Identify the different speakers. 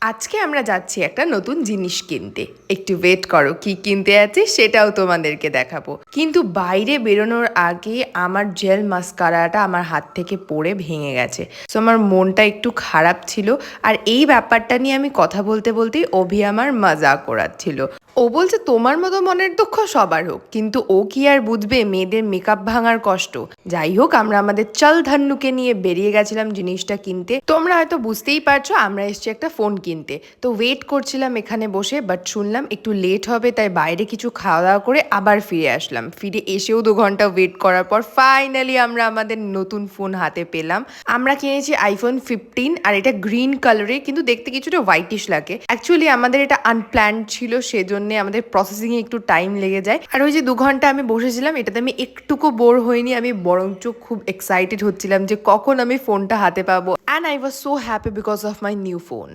Speaker 1: আজকে আমরা যাচ্ছি একটা নতুন জিনিস কিনতে। একটু ওয়েট করো, কি কিনতে যাচ্ছি সেটাও তোমাদেরকে দেখাবো। কিন্তু বাইরে বেরোনোর আগে আমার জেল মাস্কারাটা আমার হাত থেকে পড়ে ভেঙে গেছে। সো আমার মনটা একটু খারাপ ছিল। আর এই ব্যাপারটা নিয়ে আমি কথা বলতে বলতেই অভি আমার মজা করাচ্ছিল। ও বলছে তোমার মতো মনের দুঃখ সবার হোক, কিন্তু ও কি আর বুঝবে মেয়েদের মেকআপ ভাঙার কষ্ট। যাই হোক, আমরা আমাদের চল ধান্নুকে নিয়ে বেরিয়ে গেছিলাম জিনিসটা কিনতে। তোমরা হয়তো বুঝতেই পারছো আমরা এসছি একটা ফোন কিনতে। তো ওয়েট করছিলাম এখানে বসে, বাট শুনলাম একটু লেট হবে, তাই বাইরে কিছু খাওয়া দাওয়া করে আবার ফিরে আসলাম। ফিরে এসেও 2 ঘন্টা ওয়েট করার পর ফাইনালি আমরা আমাদের নতুন ফোন হাতে পেলাম। আমরা কিনেছি আইফোন 15, আর এটা গ্রিন কালারে, কিন্তু দেখতে কিছুটা হোয়াইটিশ লাগে। অ্যাকচুয়ালি আমাদের এটা আনপ্ল্যান্ড ছিল, সেজন্য আমাদের প্রসেসিংয়ে একটু টাইম লেগে যায়। আর ওই যে 2 ঘন্টা আমি বসেছিলাম, এটাতে আমি একটুকু বোর হইনি। আমি বরঞ্চ খুব এক্সাইটেড হচ্ছিলাম যে কখন আমি ফোনটা হাতে পাবো। And I was so happy because of my new phone.